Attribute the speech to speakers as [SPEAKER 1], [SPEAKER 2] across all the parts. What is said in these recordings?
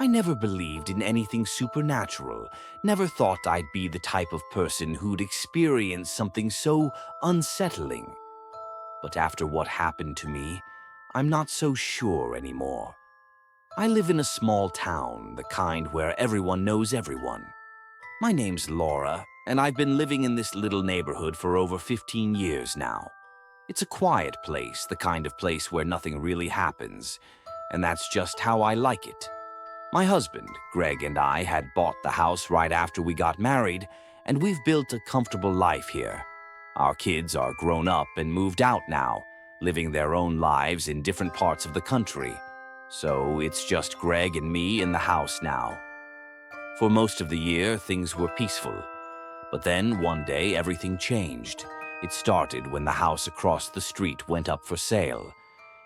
[SPEAKER 1] I never believed in anything supernatural, never thought I'd be the type of person who'd experience something so unsettling. But after what happened to me, I'm not so sure anymore. I live in a small town, the kind where everyone knows everyone. My name's Laura, and I've been living in this little neighborhood for over 15 years now. It's a quiet place, the kind of place where nothing really happens, and that's just how I like it. My husband, Greg, and I had bought the house right after we got married, and we've built a comfortable life here. Our kids are grown up and moved out now, living their own lives in different parts of the country. So it's just Greg and me in the house now. For most of the year, things were peaceful. But then, one day, everything changed. It started when the house across the street went up for sale.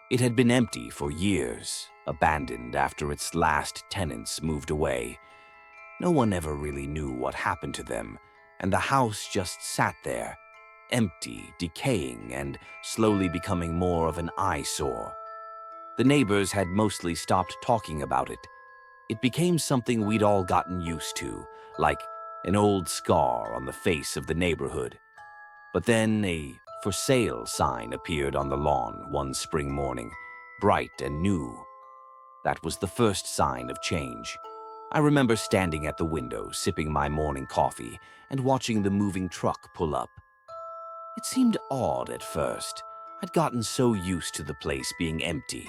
[SPEAKER 1] It had been empty for years, abandoned after its last tenants moved away. No one ever really knew what happened to them, and the house just sat there, empty, decaying, and slowly becoming more of an eyesore. The neighbors had mostly stopped talking about it. It became something we'd all gotten used to, like an old scar on the face of the neighborhood. But then a "for sale" sign appeared on the lawn one spring morning, bright and new. That was the first sign of change. I remember standing at the window, sipping my morning coffee, and watching the moving truck pull up. It seemed odd at first. I'd gotten so used to the place being empty.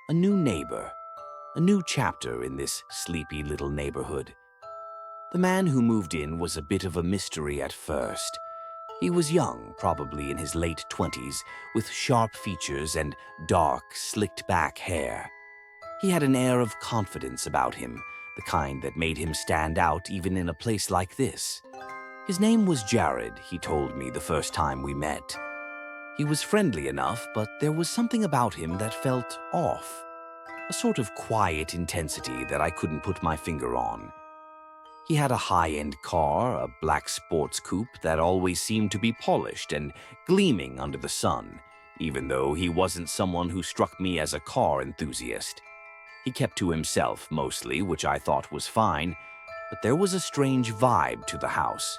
[SPEAKER 1] A new neighbor, a new chapter in this sleepy little neighborhood. The man who moved in was a bit of a mystery at first. He was young, probably in his late 20s, with sharp features and dark, slicked-back hair. He had an air of confidence about him, the kind that made him stand out even in a place like this. His name was Jared, he told me the first time we met. He was friendly enough, but there was something about him that felt off. A sort of quiet intensity that I couldn't put my finger on. He had a high-end car, a black sports coupe that always seemed to be polished and gleaming under the sun, even though he wasn't someone who struck me as a car enthusiast. He kept to himself mostly, which I thought was fine, but there was a strange vibe to the house.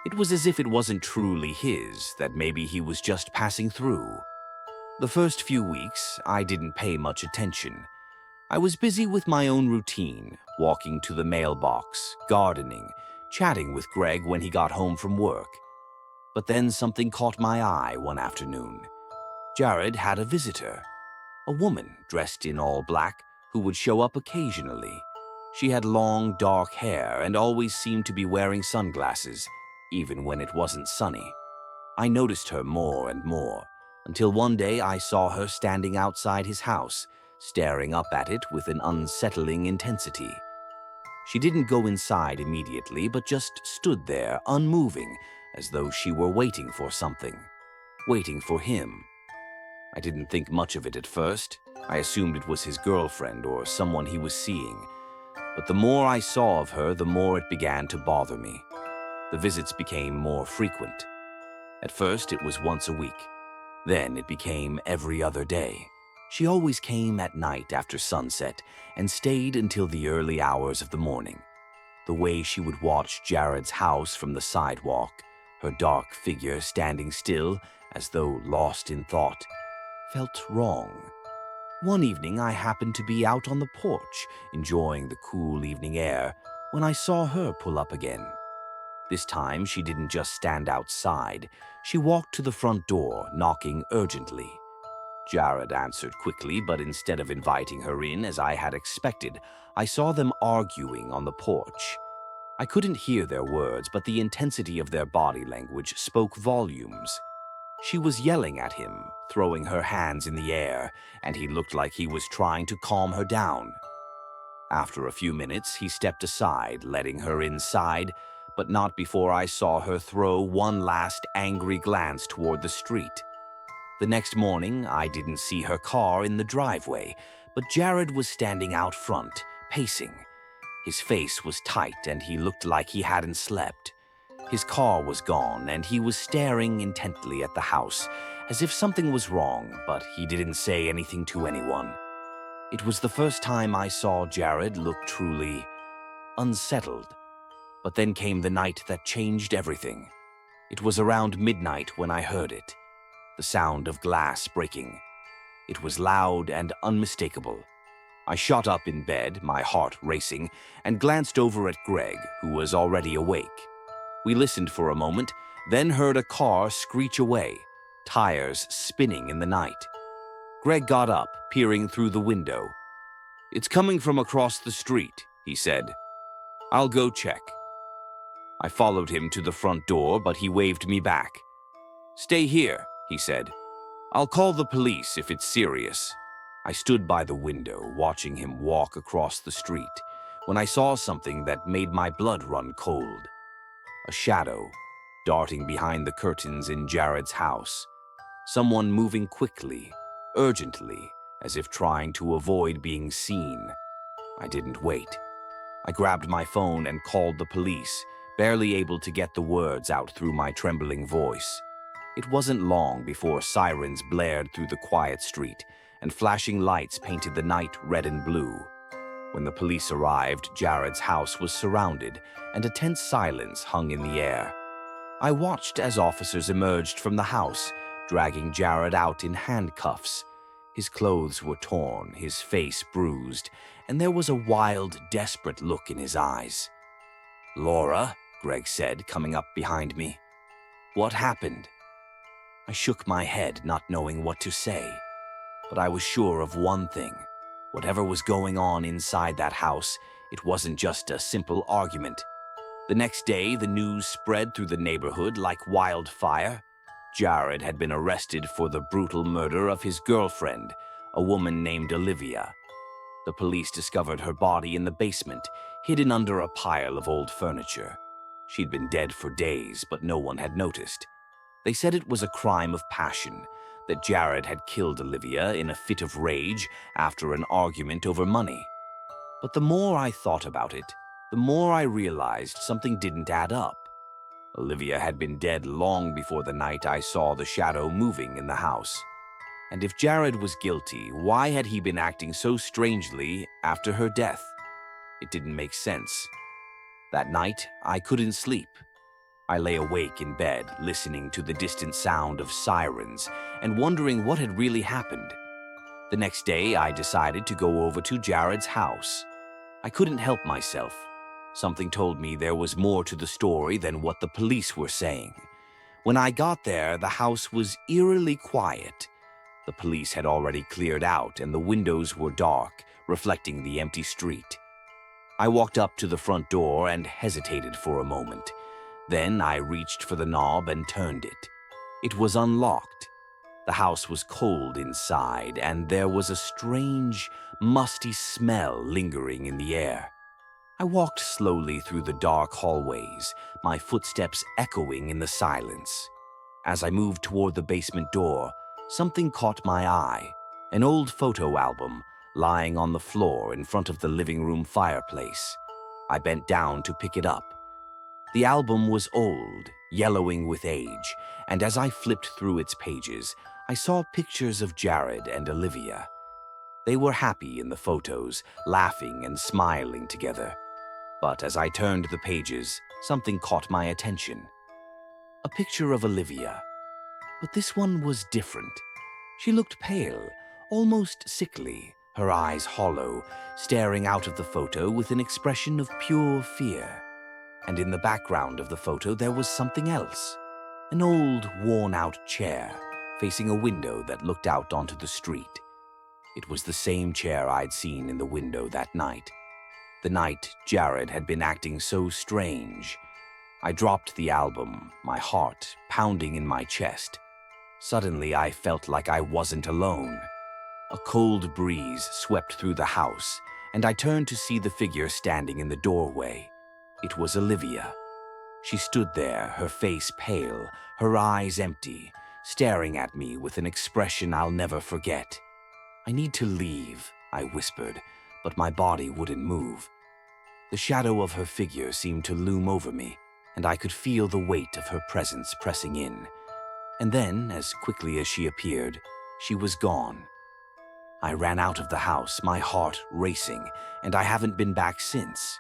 [SPEAKER 1] It was as if it wasn't truly his, that maybe he was just passing through. The first few weeks, I didn't pay much attention. I was busy with my own routine, walking to the mailbox, gardening, chatting with Greg when he got home from work. But then something caught my eye one afternoon. Jared had a visitor, a woman dressed in all black who would show up occasionally. She had long, dark hair and always seemed to be wearing sunglasses, even when it wasn't sunny. I noticed her more and more, until one day I saw her standing outside his house, staring up at it with an unsettling intensity. She didn't go inside immediately, but just stood there, unmoving, as though she were waiting for something. Waiting for him. I didn't think much of it at first. I assumed it was his girlfriend or someone he was seeing. But the more I saw of her, the more it began to bother me. The visits became more frequent. At first, it was once a week. Then it became every other day. She always came at night after sunset and stayed until the early hours of the morning. The way she would watch Jared's house from the sidewalk, her dark figure standing still as though lost in thought, felt wrong. One evening I happened to be out on the porch, enjoying the cool evening air, when I saw her pull up again. This time she didn't just stand outside, she walked to the front door, knocking urgently. Jared answered quickly, but instead of inviting her in as I had expected, I saw them arguing on the porch. I couldn't hear their words, but the intensity of their body language spoke volumes. She was yelling at him, throwing her hands in the air, and he looked like he was trying to calm her down. After a few minutes, he stepped aside, letting her inside, but not before I saw her throw one last angry glance toward the street. The next morning, I didn't see her car in the driveway, but Jared was standing out front, pacing. His face was tight and he looked like he hadn't slept. His car was gone and he was staring intently at the house, as if something was wrong, but he didn't say anything to anyone. It was the first time I saw Jared look truly unsettled. But then came the night that changed everything. It was around midnight when I heard it, the sound of glass breaking. It was loud and unmistakable. I shot up in bed, my heart racing, and glanced over at Greg, who was already awake. We listened for a moment, then heard a car screech away, tires spinning in the night. Greg got up, peering through the window. "It's coming from across the street," he said. "I'll go check." I followed him to the front door, but he waved me back. "Stay here," he said. "I'll call the police if it's serious." I stood by the window, watching him walk across the street, when I saw something that made my blood run cold. A shadow, darting behind the curtains in Jared's house. Someone moving quickly, urgently, as if trying to avoid being seen. I didn't wait. I grabbed my phone and called the police, barely able to get the words out through my trembling voice. It wasn't long before sirens blared through the quiet street, and flashing lights painted the night red and blue. When the police arrived, Jared's house was surrounded, and a tense silence hung in the air. I watched as officers emerged from the house, dragging Jared out in handcuffs. His clothes were torn, his face bruised, and there was a wild, desperate look in his eyes. "Laura," Greg said, coming up behind me. "What happened?" I shook my head, not knowing what to say. But I was sure of one thing. Whatever was going on inside that house, it wasn't just a simple argument. The next day, the news spread through the neighborhood like wildfire. Jared had been arrested for the brutal murder of his girlfriend, a woman named Olivia. The police discovered her body in the basement, hidden under a pile of old furniture. She'd been dead for days, but no one had noticed. They said it was a crime of passion, that Jared had killed Olivia in a fit of rage after an argument over money. But the more I thought about it, the more I realized something didn't add up. Olivia had been dead long before the night I saw the shadow moving in the house. And if Jared was guilty, why had he been acting so strangely after her death? It didn't make sense. That night, I couldn't sleep. I lay awake in bed, listening to the distant sound of sirens and wondering what had really happened. The next day, I decided to go over to Jared's house. I couldn't help myself. Something told me there was more to the story than what the police were saying. When I got there, the house was eerily quiet. The police had already cleared out and the windows were dark, reflecting the empty street. I walked up to the front door and hesitated for a moment. Then I reached for the knob and turned it. It was unlocked. The house was cold inside, and there was a strange, musty smell lingering in the air. I walked slowly through the dark hallways, my footsteps echoing in the silence. As I moved toward the basement door, something caught my eye, an old photo album lying on the floor in front of the living room fireplace. I bent down to pick it up. The album was old, yellowing with age, and as I flipped through its pages, I saw pictures of Jared and Olivia. They were happy in the photos, laughing and smiling together. But as I turned the pages, something caught my attention. A picture of Olivia. But this one was different. She looked pale, almost sickly, her eyes hollow, staring out of the photo with an expression of pure fear. And in the background of the photo there was something else. An old, worn-out chair, facing a window that looked out onto the street. It was the same chair I'd seen in the window that night. The night Jared had been acting so strange. I dropped the album, my heart pounding in my chest. Suddenly I felt like I wasn't alone. A cold breeze swept through the house, and I turned to see the figure standing in the doorway. It was Olivia. She stood there, her face pale, her eyes empty, staring at me with an expression I'll never forget. "I need to leave," I whispered, but my body wouldn't move. The shadow of her figure seemed to loom over me, and I could feel the weight of her presence pressing in. And then, as quickly as she appeared, she was gone. I ran out of the house, my heart racing, and I haven't been back since.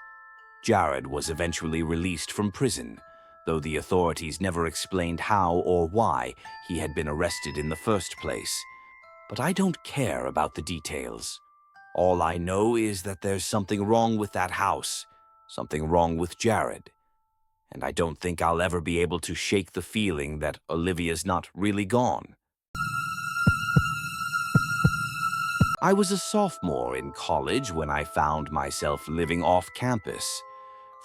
[SPEAKER 1] Jared was eventually released from prison, though the authorities never explained how or why he had been arrested in the first place. But I don't care about the details. All I know is that there's something wrong with that house, something wrong with Jared. And I don't think I'll ever be able to shake the feeling that Olivia's not really gone. I was a sophomore in college when I found myself living off campus.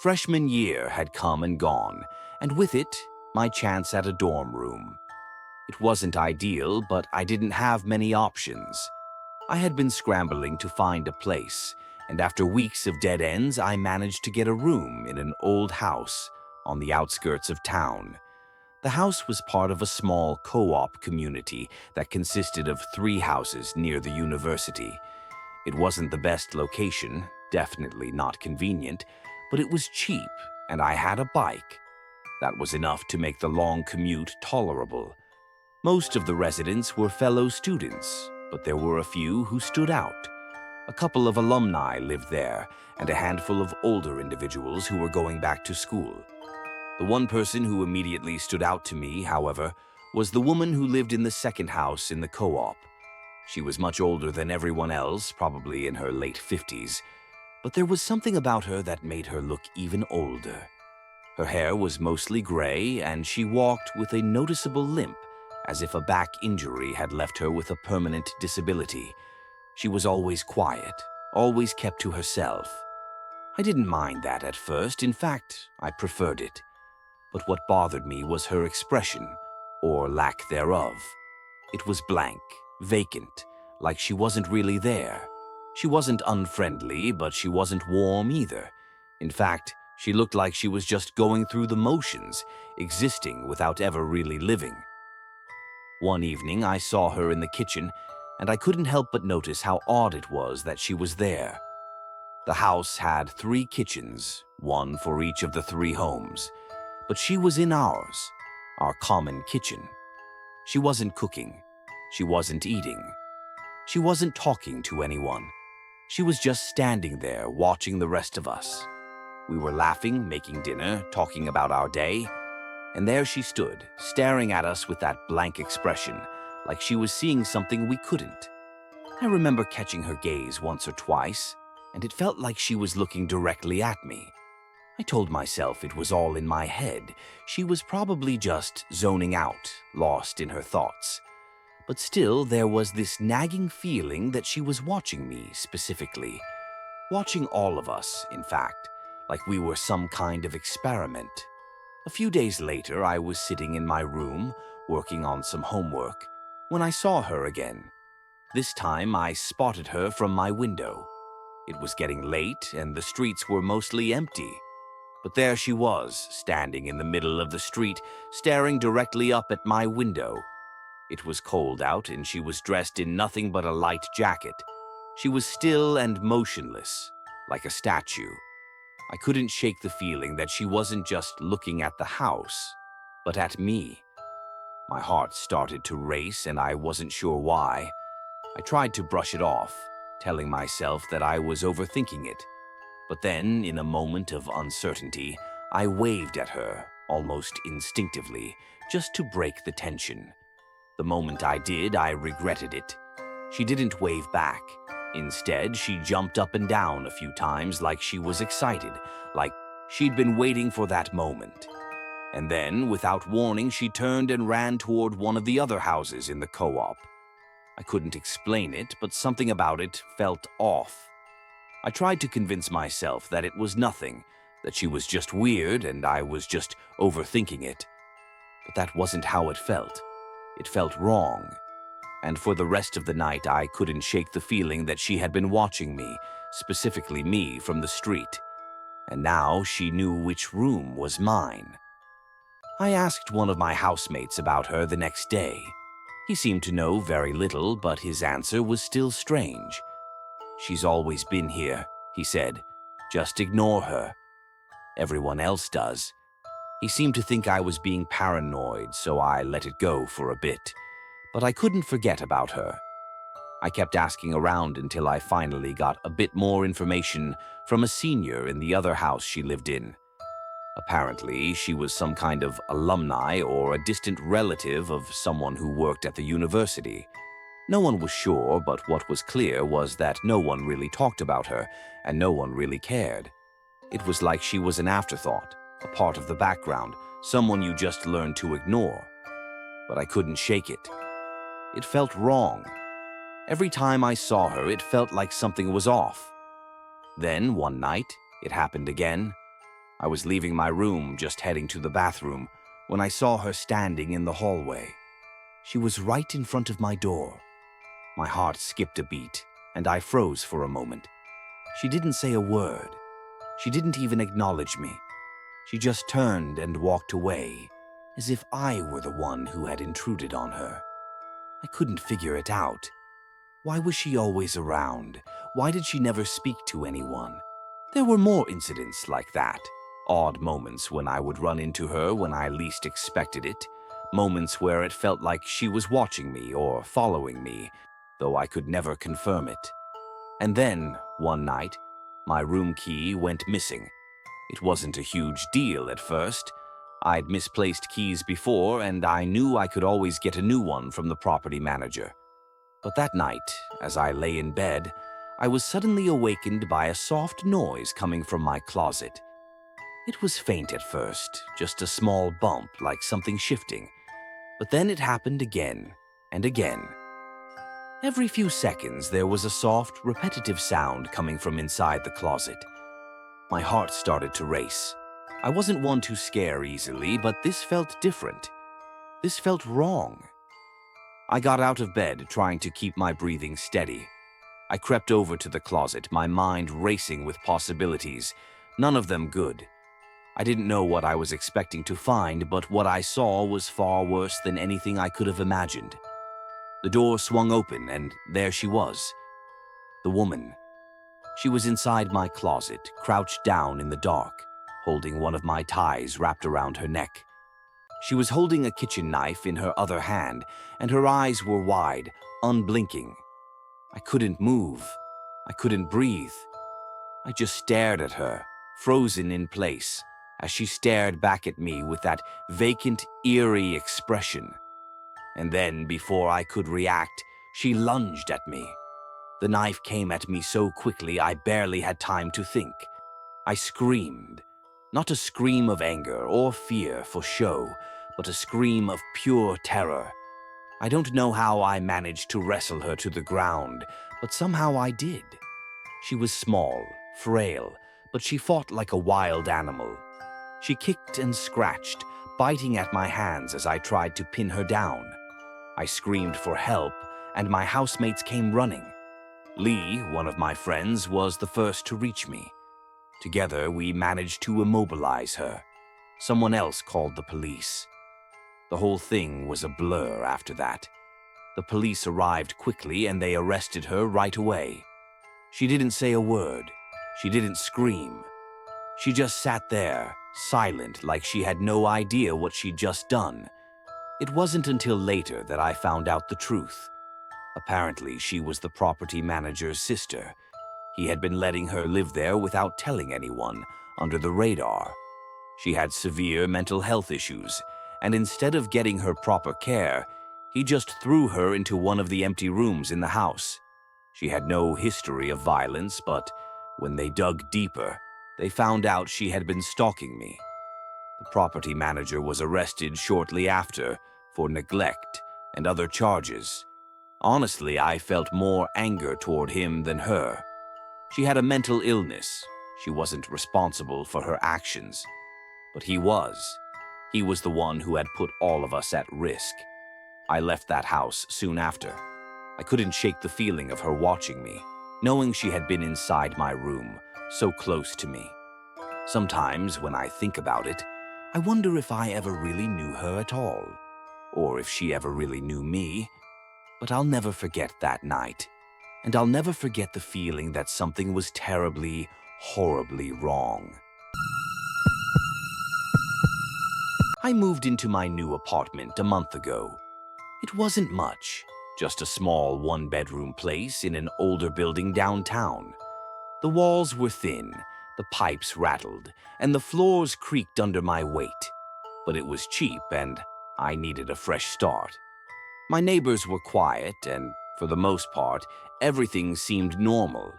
[SPEAKER 1] Freshman year had come and gone, and with it, my chance at a dorm room. It wasn't ideal, but I didn't have many options. I had been scrambling to find a place, and after weeks of dead ends, I managed to get a room in an old house on the outskirts of town. The house was part of a small co-op community that consisted of 3 houses near the university. It wasn't the best location, definitely not convenient, but it was cheap, and I had a bike. That was enough to make the long commute tolerable. Most of the residents were fellow students, but there were a few who stood out. A couple of alumni lived there, and a handful of older individuals who were going back to school. The one person who immediately stood out to me, however, was the woman who lived in the second house in the co-op. She was much older than everyone else, probably in her late 50s, but there was something about her that made her look even older. Her hair was mostly gray, and she walked with a noticeable limp, as if a back injury had left her with a permanent disability. She was always quiet, always kept to herself. I didn't mind that at first. In fact, I preferred it. But what bothered me was her expression, or lack thereof. It was blank, vacant, like she wasn't really there. She wasn't unfriendly, but she wasn't warm either. In fact, she looked like she was just going through the motions, existing without ever really living. One evening, I saw her in the kitchen, and I couldn't help but notice how odd it was that she was there. The house had 3 kitchens, one for each of the 3 homes. But she was in ours, our common kitchen. She wasn't cooking. She wasn't eating. She wasn't talking to anyone. She was just standing there watching the rest of us. We were laughing, making dinner, talking about our day, and there she stood, staring at us with that blank expression, like she was seeing something we couldn't. I remember catching her gaze once or twice, and it felt like she was looking directly at me. I told myself it was all in my head. She was probably just zoning out, lost in her thoughts. But still, there was this nagging feeling that she was watching me specifically. Watching all of us, in fact, like we were some kind of experiment. A few days later, I was sitting in my room, working on some homework, when I saw her again. This time, I spotted her from my window. It was getting late, and the streets were mostly empty. But there she was, standing in the middle of the street, staring directly up at my window. It was cold out, and she was dressed in nothing but a light jacket. She was still and motionless, like a statue. I couldn't shake the feeling that she wasn't just looking at the house, but at me. My heart started to race, and I wasn't sure why. I tried to brush it off, telling myself that I was overthinking it. But then, in a moment of uncertainty, I waved at her, almost instinctively, just to break the tension. The moment I did, I regretted it. She didn't wave back. Instead, she jumped up and down a few times like she was excited, like she'd been waiting for that moment. And then, without warning, she turned and ran toward one of the other houses in the co-op. I couldn't explain it, but something about it felt off. I tried to convince myself that it was nothing, that she was just weird and I was just overthinking it. But that wasn't how it felt. It felt wrong. And for the rest of the night, I couldn't shake the feeling that she had been watching me, specifically me, from the street. And now she knew which room was mine. I asked one of my housemates about her the next day. He seemed to know very little, but his answer was still strange. "She's always been here," he said. "Just ignore her. Everyone else does." He seemed to think I was being paranoid, so I let it go for a bit. But I couldn't forget about her. I kept asking around until I finally got a bit more information from a senior in the other house she lived in. Apparently, she was some kind of alumni or a distant relative of someone who worked at the university. No one was sure, but what was clear was that no one really talked about her, and no one really cared. It was like she was an afterthought, a part of the background, someone you just learned to ignore. But I couldn't shake it. It felt wrong. Every time I saw her, it felt like something was off. Then, one night, it happened again. I was leaving my room, just heading to the bathroom, when I saw her standing in the hallway. She was right in front of my door. My heart skipped a beat, and I froze for a moment. She didn't say a word. She didn't even acknowledge me. She just turned and walked away, as if I were the one who had intruded on her. I couldn't figure it out. Why was she always around? Why did she never speak to anyone? There were more incidents like that. Odd moments when I would run into her when I least expected it. Moments where it felt like she was watching me or following me, though I could never confirm it. And then, one night, my room key went missing. It wasn't a huge deal at first. I'd misplaced keys before, and I knew I could always get a new one from the property manager. But that night, as I lay in bed, I was suddenly awakened by a soft noise coming from my closet. It was faint at first, just a small bump like something shifting. But then it happened again and again. Every few seconds, there was a soft, repetitive sound coming from inside the closet. My heart started to race. I wasn't one to scare easily, but this felt different. This felt wrong. I got out of bed, trying to keep my breathing steady. I crept over to the closet, my mind racing with possibilities, none of them good. I didn't know what I was expecting to find, but what I saw was far worse than anything I could have imagined. The door swung open, and there she was. The woman. She was inside my closet, crouched down in the dark, holding one of my ties wrapped around her neck. She was holding a kitchen knife in her other hand, and her eyes were wide, unblinking. I couldn't move. I couldn't breathe. I just stared at her, frozen in place, as she stared back at me with that vacant, eerie expression. And then, before I could react, she lunged at me. The knife came at me so quickly I barely had time to think. I screamed. Not a scream of anger or fear for show, but a scream of pure terror. I don't know how I managed to wrestle her to the ground, but somehow I did. She was small, frail, but she fought like a wild animal. She kicked and scratched, biting at my hands as I tried to pin her down. I screamed for help, and my housemates came running. Lee, one of my friends, was the first to reach me. Together, we managed to immobilize her. Someone else called the police. The whole thing was a blur after that. The police arrived quickly, and they arrested her right away. She didn't say a word. She didn't scream. She just sat there, silent, like she had no idea what she'd just done. It wasn't until later that I found out the truth. Apparently, she was the property manager's sister. He had been letting her live there without telling anyone, under the radar. She had severe mental health issues, and instead of getting her proper care, he just threw her into one of the empty rooms in the house. She had no history of violence, but when they dug deeper, they found out she had been stalking me. The property manager was arrested shortly after for neglect and other charges. Honestly, I felt more anger toward him than her. She had a mental illness. She wasn't responsible for her actions. But he was. He was the one who had put all of us at risk. I left that house soon after. I couldn't shake the feeling of her watching me, knowing she had been inside my room, so close to me. Sometimes, when I think about it, I wonder if I ever really knew her at all, or if she ever really knew me. But I'll never forget that night, and I'll never forget the feeling that something was terribly, horribly wrong. I moved into my new apartment a month ago. It wasn't much. just a small one-bedroom place in an older building downtown. The walls were thin, the pipes rattled, and the floors creaked under my weight. But it was cheap and I needed a fresh start. My neighbors were quiet and, for the most part, everything seemed normal.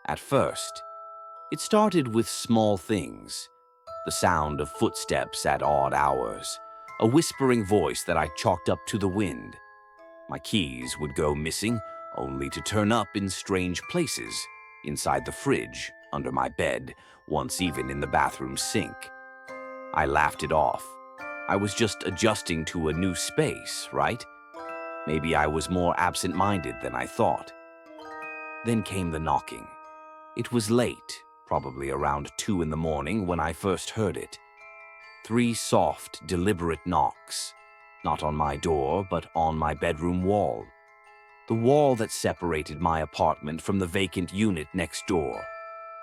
[SPEAKER 1] At first, it started with small things. The sound of footsteps at odd hours, a whispering voice that I chalked up to the wind. My keys would go missing, only to turn up in strange places, inside the fridge, under my bed, once even in the bathroom sink. I laughed it off. I was just adjusting to a new space, right? Maybe I was more absent-minded than I thought. Then came the knocking. It was late, probably around 2 in the morning when I first heard it. 3 soft, deliberate knocks. Not on my door, but on my bedroom wall. The wall that separated my apartment from the vacant unit next door.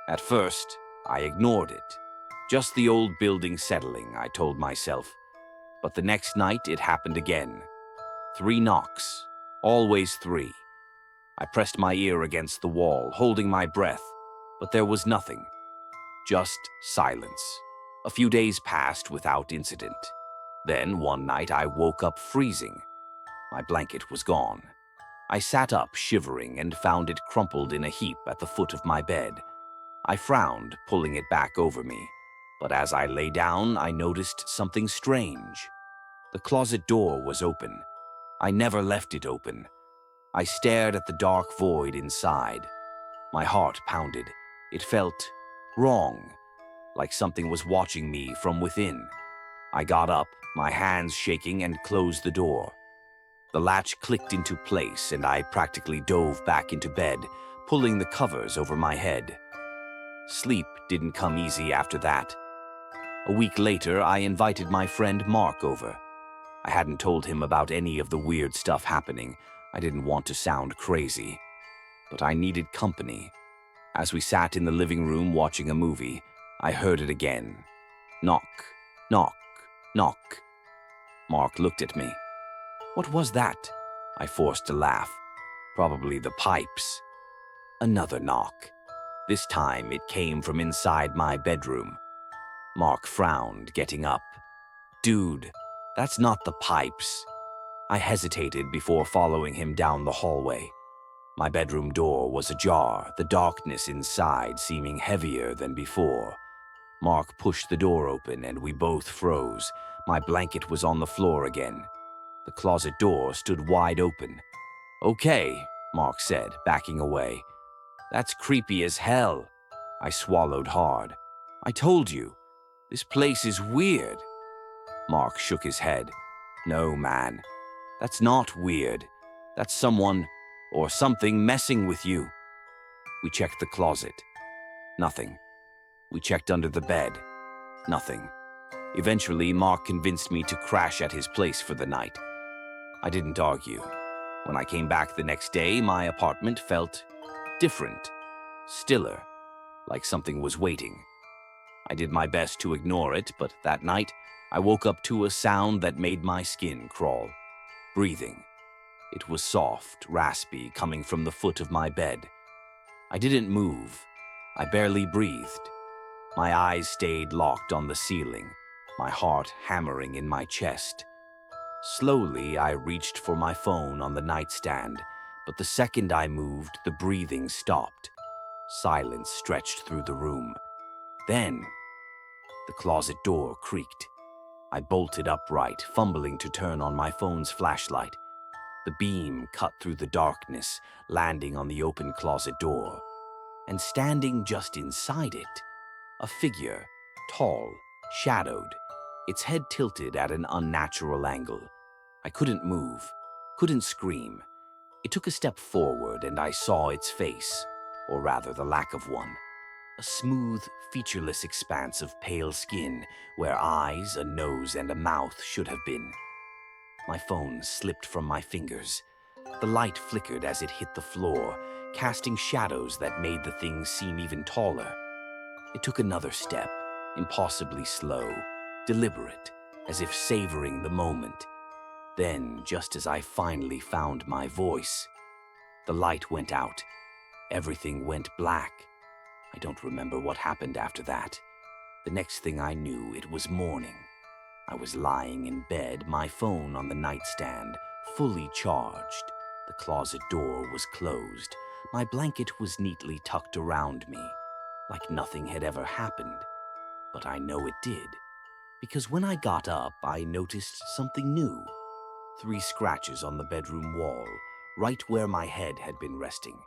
[SPEAKER 1] At first, I ignored it. Just the old building settling, I told myself. But the next night, it happened again. 3 knocks. Always 3. I pressed my ear against the wall, holding my breath, but there was nothing. Just silence. A few days passed without incident. Then, one night, I woke up freezing. My blanket was gone. I sat up, shivering, and found it crumpled in a heap at the foot of my bed. I frowned, pulling it back over me, but as I lay down, I noticed something strange. The closet door was open. I never left it open. I stared at the dark void inside. My heart pounded. It felt wrong, like something was watching me from within. I got up, my hands shaking, and closed the door. The latch clicked into place, and I practically dove back into bed, pulling the covers over my head. Sleep didn't come easy after that. A week later, I invited my friend Mark over. I hadn't told him about any of the weird stuff happening. I didn't want to sound crazy. But I needed company. As we sat in the living room watching a movie, I heard it again. Knock, knock, knock. Mark looked at me. What was that? I forced a laugh. Probably the pipes. Another knock. This time it came from inside my bedroom. Mark frowned, getting up. Dude, that's not the pipes. I hesitated before following him down the hallway. My bedroom door was ajar, the darkness inside seeming heavier than before. Mark pushed the door open and we both froze. My blanket was on the floor again. The closet door stood wide open. Okay, Mark said, backing away. That's creepy as hell. I swallowed hard. I told you, this place is weird. Mark shook his head. No, man, that's not weird. That's someone or something messing with you. We checked the closet. Nothing. We checked under the bed. Nothing. Eventually, Mark convinced me to crash at his place for the night. I didn't argue. When I came back the next day, my apartment felt different, stiller, like something was waiting. I did my best to ignore it, but that night, I woke up to a sound that made my skin crawl. Breathing. It was soft, raspy, coming from the foot of my bed. I didn't move. I barely breathed. My eyes stayed locked on the ceiling, my heart hammering in my chest. Slowly, I reached for my phone on the nightstand, but the second I moved, the breathing stopped. Silence stretched through the room. Then, the closet door creaked. I bolted upright, fumbling to turn on my phone's flashlight. The beam cut through the darkness, landing on the open closet door. And standing just inside it, a figure, tall, shadowed, its head tilted at an unnatural angle. I couldn't move, couldn't scream. It took a step forward and I saw its face, or rather the lack of one. A smooth, featureless expanse of pale skin where eyes, a nose, and a mouth should have been. My phone slipped from my fingers. The light flickered as it hit the floor, casting shadows that made the thing seem even taller. It took another step, impossibly slow, deliberate, as if savoring the moment. Then, just as I finally found my voice, the light went out. Everything went black. I don't remember what happened after that. The next thing I knew, it was morning. I was lying in bed, my phone on the nightstand, fully charged. The closet door was closed. My blanket was neatly tucked around me, like nothing had ever happened. But I know it did, because when I got up, I noticed something new. 3 scratches on the bedroom wall, right where my head had been resting.